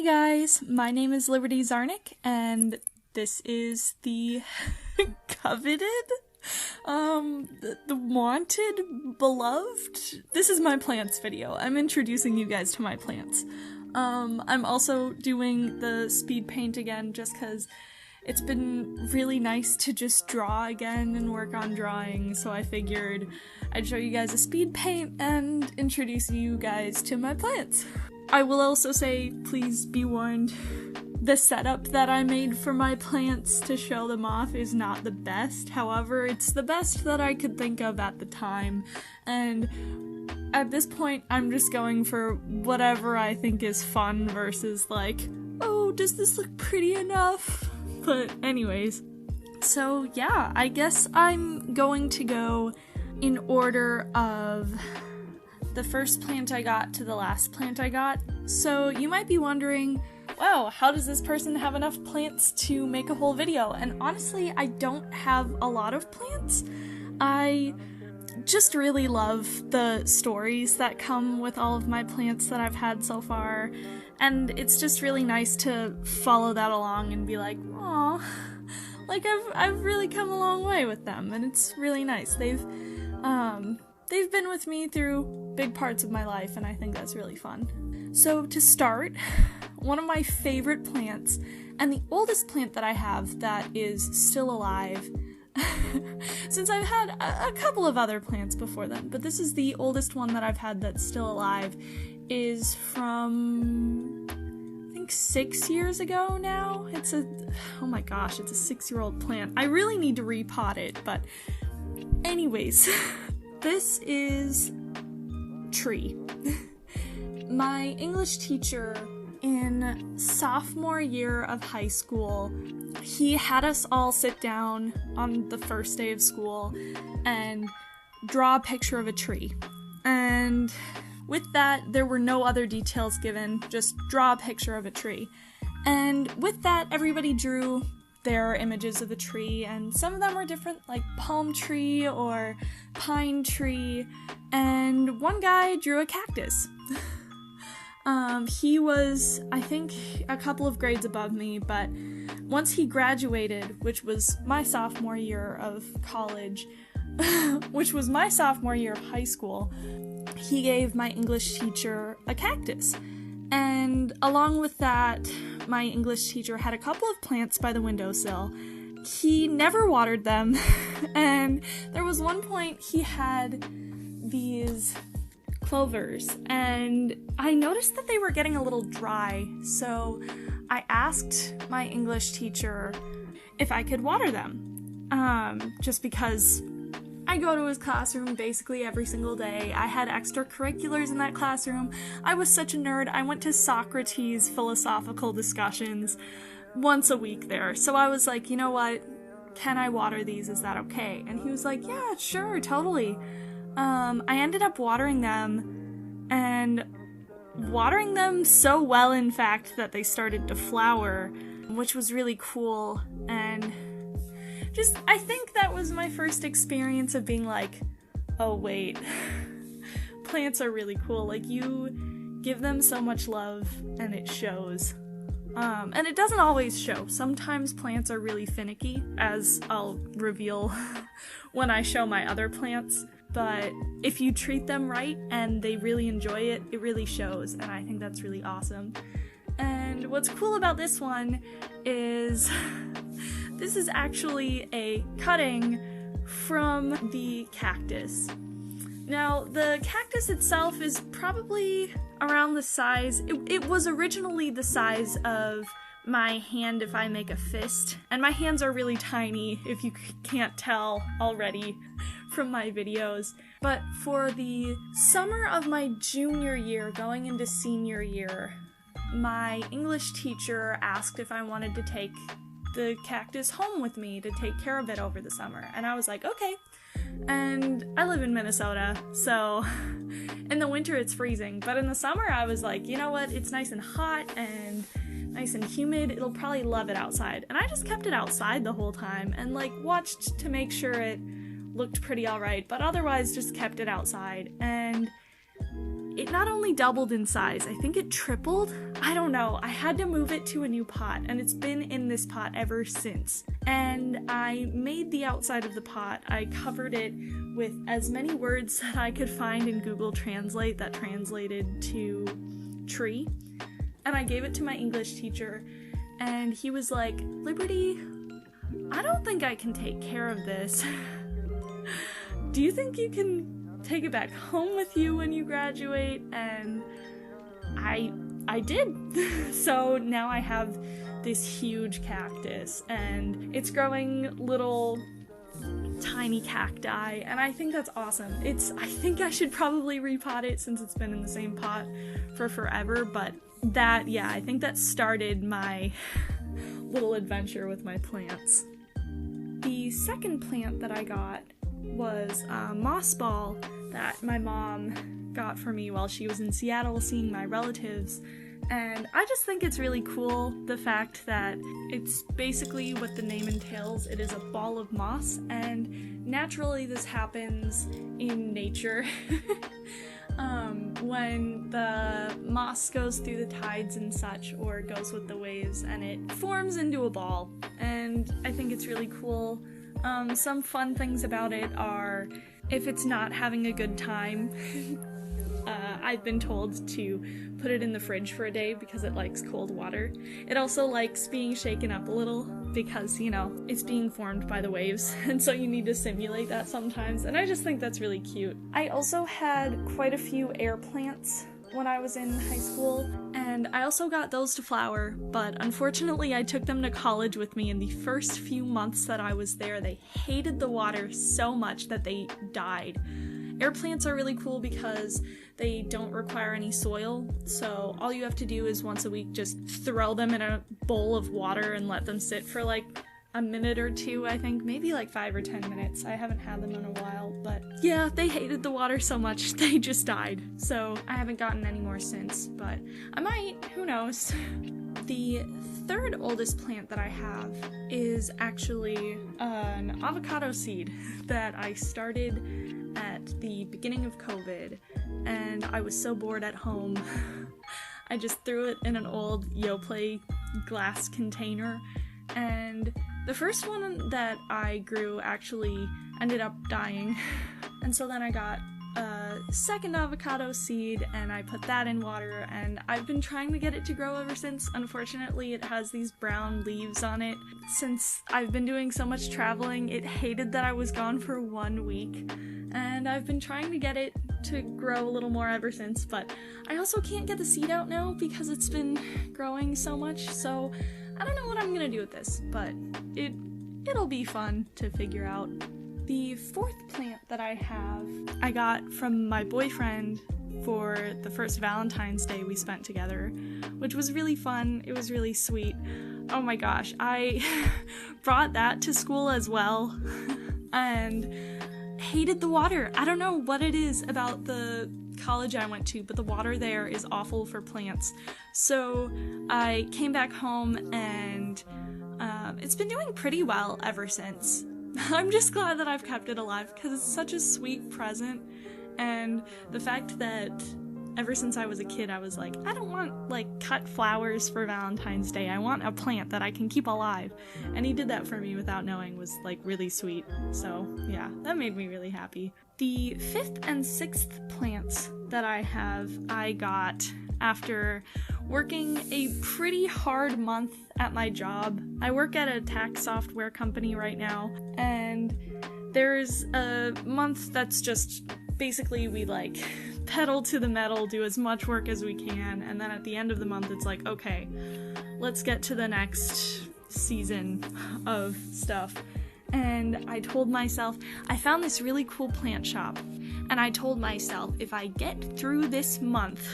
Hi guys, my name is Liberty Czarnik, and this is the coveted, the wanted, beloved. This is my plants video. I'm introducing you guys to my plants. I'm also doing the speed paint again just because it's been really nice to just draw again and work on drawing, so I figured I'd show you guys a speed paint and introduce you guys to my plants. I will also say, please be warned, the setup that I made for my plants to show them off is not the best. However, it's the best that I could think of at the time, and at this point I'm just going for whatever I think is fun versus like, oh, does this look pretty enough? But anyways, so yeah, I guess I'm going to go in order of the first plant I got to the last plant I got. So you might be wondering, wow, how does this person have enough plants to make a whole video? And honestly, I don't have a lot of plants. I just really love the stories that come with all of my plants that I've had so far, and it's just really nice to follow that along and be like, aw, like I've really come a long way with them, and it's really nice. They've been with me through big parts of my life, and I think that's really fun. So to start, one of my favorite plants, and the oldest plant that I have that is still alive, since I've had a couple of other plants before then, but this is the oldest one that I've had that's still alive, is from, I think 6 years ago now. Oh my gosh, it's a 6-year-old plant. I really need to repot it, but anyways, this is Tree. My English teacher in sophomore year of high school, he had us all sit down on the first day of school and draw a picture of a tree. And with that, there were no other details given, just draw a picture of a tree. And with that, everybody drew their images of the tree, and some of them were different, like palm tree or pine tree, and one guy drew a cactus. He was, I think, a couple of grades above me, but once he graduated, which was my sophomore year of college, which was my sophomore year of high school, he gave my English teacher a cactus. And along with that, my English teacher had a couple of plants by the windowsill. He never watered them, and there was one point he had these clovers, and I noticed that they were getting a little dry, so I asked my English teacher if I could water them, just because I go to his classroom basically every single day. I had extracurriculars in that classroom. I was such a nerd. I went to Socrates philosophical discussions once a week there, so I was like, you know what, can I water these? Is that okay? And he was like, yeah, sure, totally. I ended up watering them, and watering them so well, in fact, that they started to flower, which was really cool, and just, I think that was my first experience of being like, oh wait, plants are really cool, like, you give them so much love, and it shows. And it doesn't always show. Sometimes plants are really finicky, as I'll reveal when I show my other plants. But if you treat them right and they really enjoy it, it really shows, and I think that's really awesome. And what's cool about this one is this is actually a cutting from the cactus. Now, the cactus itself is probably around the size, it was originally the size of my hand if I make a fist, and my hands are really tiny if you can't tell already from my videos. But for the summer of my junior year going into senior year, my English teacher asked if I wanted to take the cactus home with me to take care of it over the summer, and I was like, okay. And I live in Minnesota, so in the winter it's freezing, but in the summer I was like, you know what, it's nice and hot and nice and humid, it'll probably love it outside. And I just kept it outside the whole time and like watched to make sure it looked pretty alright, but otherwise just kept it outside. And it not only doubled in size, I think it tripled. I don't know. I had to move it to a new pot, and it's been in this pot ever since. And I made the outside of the pot. I covered it with as many words that I could find in Google Translate that translated to tree. And I gave it to my English teacher, and he was like, "Liberty, I don't think I can take care of this. Do you think you can take it back home with you when you graduate?" And I did. So now I have this huge cactus, and it's growing little tiny cacti, and I think that's awesome. I think I should probably repot it since it's been in the same pot for forever, but I think that started my little adventure with my plants. The second plant that I got was a moss ball that my mom got for me while she was in Seattle seeing my relatives, and I just think it's really cool, the fact that it's basically what the name entails. It is a ball of moss, and naturally this happens in nature. When the moss goes through the tides and such, or goes with the waves, and it forms into a ball, and I think it's really cool. Some fun things about it are, if it's not having a good time, I've been told to put it in the fridge for a day because it likes cold water. It also likes being shaken up a little because, it's being formed by the waves, and so you need to simulate that sometimes, and I just think that's really cute. I also had quite a few air plants when I was in high school, and I also got those to flower, but unfortunately I took them to college with me. In the first few months that I was there, they hated the water so much that they died. Air plants are really cool because they don't require any soil, so all you have to do is once a week just throw them in a bowl of water and let them sit for like a minute or two, I think, maybe like 5 or 10 minutes. I haven't had them in a while, but yeah, they hated the water so much they just died. So I haven't gotten any more since, but I might, who knows. The third oldest plant that I have is actually an avocado seed that I started at the beginning of COVID, and I was so bored at home. I just threw it in an old Yoplait glass container, and the first one that I grew actually ended up dying, and so then I got a second avocado seed and I put that in water, and I've been trying to get it to grow ever since. Unfortunately, it has these brown leaves on it. Since I've been doing so much traveling, it hated that I was gone for 1 week, and I've been trying to get it to grow a little more ever since, but I also can't get the seed out now because it's been growing so much, so I don't know what I'm gonna do with this, but it'll be fun to figure out. The fourth plant that I have, I got from my boyfriend for the first Valentine's Day we spent together, which was really fun. It was really sweet. Oh my gosh, I brought that to school as well, and hated the water. I don't know what it is about the college I went to, but the water there is awful for plants. So I came back home, and it's been doing pretty well ever since. I'm just glad that I've kept it alive because it's such a sweet present, and the fact that ever since I was a kid I was like, I don't want cut flowers for Valentine's Day, I want a plant that I can keep alive, and he did that for me without knowing was really sweet. So yeah, that made me really happy. The fifth and sixth plants that I have, I got after working a pretty hard month at my job. I work at a tax software company right now, and there's a month that's just basically we pedal to the metal, do as much work as we can, and then at the end of the month it's like, okay, let's get to the next season of stuff. And I told myself, I found this really cool plant shop, and I told myself, if I get through this month,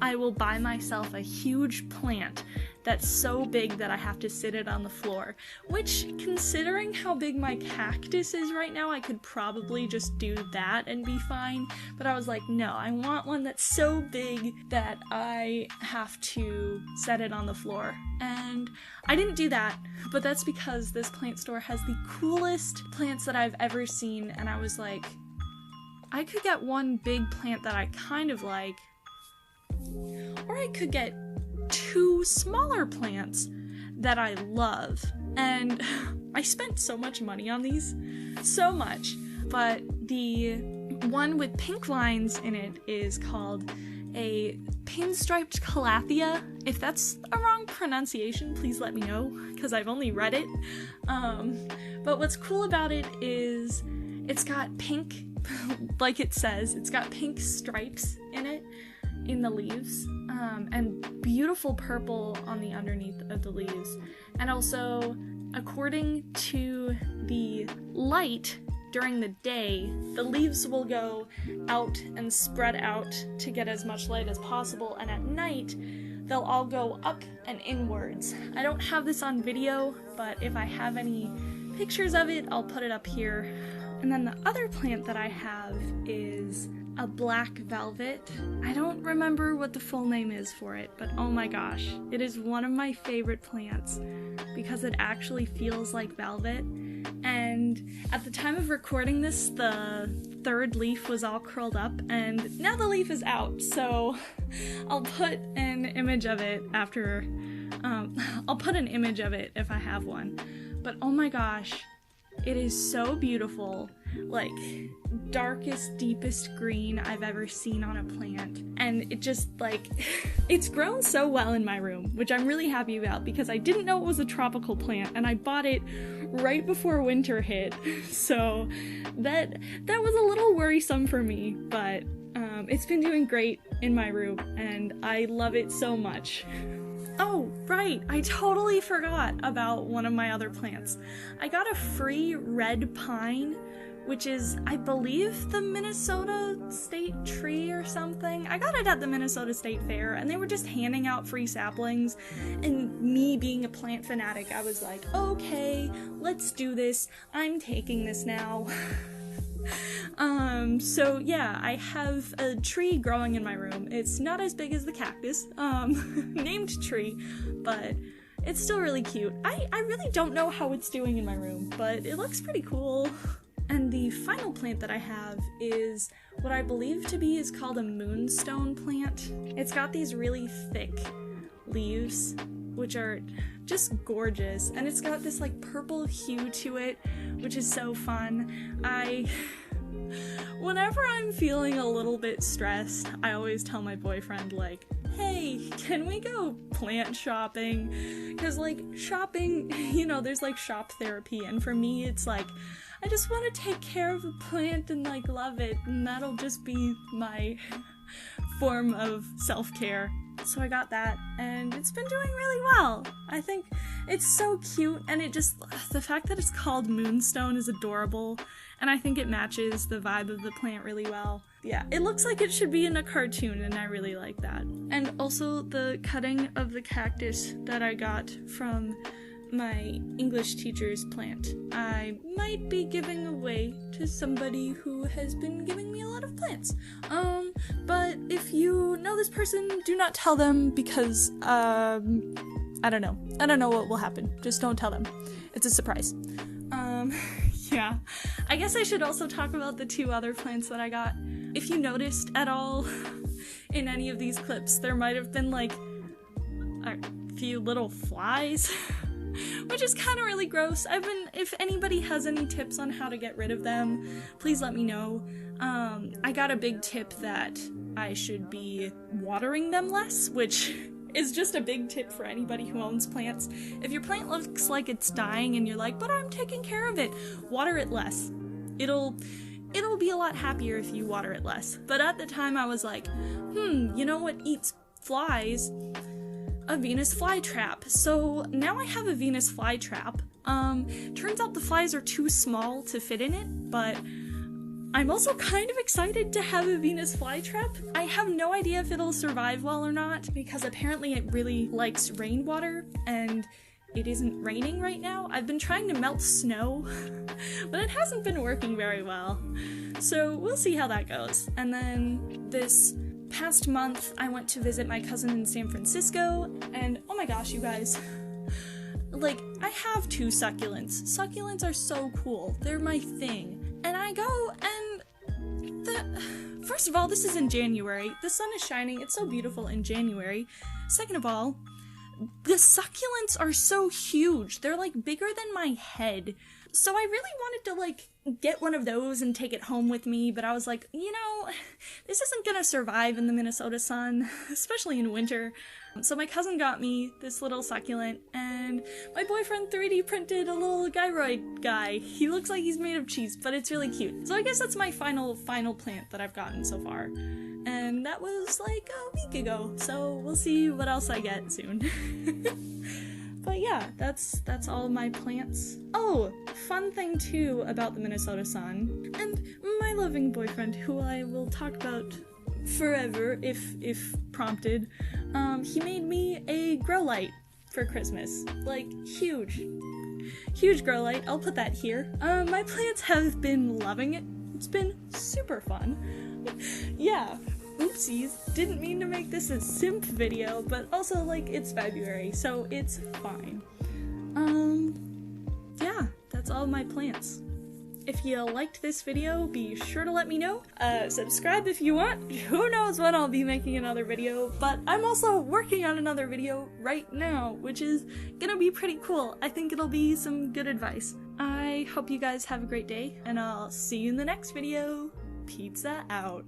I will buy myself a huge plant that's so big that I have to sit it on the floor. Which, considering how big my cactus is right now, I could probably just do that and be fine. But I was like, no, I want one that's so big that I have to set it on the floor. And I didn't do that, but that's because this plant store has the coolest plants that I've ever seen, and I was like, I could get one big plant that I kind of like, or I could get 2 smaller plants that I love. And I spent so much money on these, so much, but the one with pink vines in it is called a Pinstriped Kalathia. If that's a wrong pronunciation, please let me know, because I've only read it. But what's cool about it is it's got pink, like it says, it's got pink stripes in it, in the leaves, and beautiful purple on the underneath of the leaves. And also, according to the light during the day, the leaves will go out and spread out to get as much light as possible, and at night they'll all go up and inwards. I don't have this on video, but if I have any pictures of it, I'll put it up here. And then the other plant that I have is a black velvet. I don't remember what the full name is for it, but oh my gosh, it is one of my favorite plants because it actually feels like velvet. And at the time of recording this, the 3rd leaf was all curled up, and now the leaf is out, so I'll put an image of it after, I'll put an image of it if I have one. But oh my gosh, it is so beautiful, like darkest, deepest green I've ever seen on a plant. And it just like, it's grown so well in my room, which I'm really happy about because I didn't know it was a tropical plant and I bought it right before winter hit. So that was a little worrisome for me, but it's been doing great in my room and I love it so much. Oh, right, I totally forgot about one of my other plants. I got a free red pine, which is, I believe, the Minnesota State tree or something. I got it at the Minnesota State Fair, and they were just handing out free saplings, and me being a plant fanatic, I was like, okay, let's do this. I'm taking this now. So yeah, I have a tree growing in my room. It's not as big as the cactus, named tree, but it's still really cute. I really don't know how it's doing in my room, but it looks pretty cool. And the final plant that I have is what I believe to be is called a Moonstone Plant. It's got these really thick leaves, which are just gorgeous, and it's got this like purple hue to it, which is so fun. Whenever I'm feeling a little bit stressed, I always tell my boyfriend, like, hey, can we go plant shopping? Because like shopping, you know, there's like shop therapy, and for me it's like, I just want to take care of a plant and like love it, and that'll just be my form of self-care. So I got that, and it's been doing really well. I think it's so cute, and it just, the fact that it's called Moonstone is adorable, and I think it matches the vibe of the plant really well. Yeah, it looks like it should be in a cartoon, and I really like that. And also the cutting of the cactus that I got from my English teacher's plant, I might be giving away to somebody who has been giving me a lot of plants. But if you know this person, do not tell them because, I don't know. I don't know what will happen. Just don't tell them. It's a surprise. Yeah. I guess I should also talk about the 2 other plants that I got. If you noticed at all in any of these clips, there might have been like a few little flies. Which is kind of really gross. If anybody has any tips on how to get rid of them, please let me know. I got a big tip that I should be watering them less, which is just a big tip for anybody who owns plants. If your plant looks like it's dying and you're like, but I'm taking care of it, water it less. It'll be a lot happier if you water it less. But at the time I was like, you know what eats flies? A Venus flytrap. So now I have a Venus flytrap. Turns out the flies are too small to fit in it, but I'm also kind of excited to have a Venus flytrap. I have no idea if it'll survive well or not, because apparently it really likes rainwater, and it isn't raining right now. I've been trying to melt snow, but it hasn't been working very well. So we'll see how that goes. And then this past month, I went to visit my cousin in San Francisco, and oh my gosh, you guys, like, I have 2 succulents. Succulents are so cool. They're my thing. And I go, and the First of all, this is in January. The sun is shining. It's so beautiful in January. Second of all, the succulents are so huge. They're like bigger than my head. So I really wanted to like get one of those and take it home with me, but I was like, you know, this isn't gonna survive in the Minnesota sun, especially in winter. So my cousin got me this little succulent, and my boyfriend 3D printed a little gyroid guy. He looks like he's made of cheese, but it's really cute. So I guess that's my final plant that I've gotten so far. And that was like a week ago, so we'll see what else I get soon. But yeah, that's all my plants. Oh, fun thing too about the Minnesota sun, and my loving boyfriend, who I will talk about forever if prompted, he made me a grow light for Christmas. Like, huge grow light. I'll put that here. My plants have been loving it. It's been super fun. Yeah. Oopsies, didn't mean to make this a simp video, but also, like, it's February, so it's fine. Yeah, that's all my plants. If you liked this video, be sure to let me know. Subscribe if you want. Who knows when I'll be making another video, but I'm also working on another video right now, which is gonna be pretty cool. I think it'll be some good advice. I hope you guys have a great day, and I'll see you in the next video. Pizza out.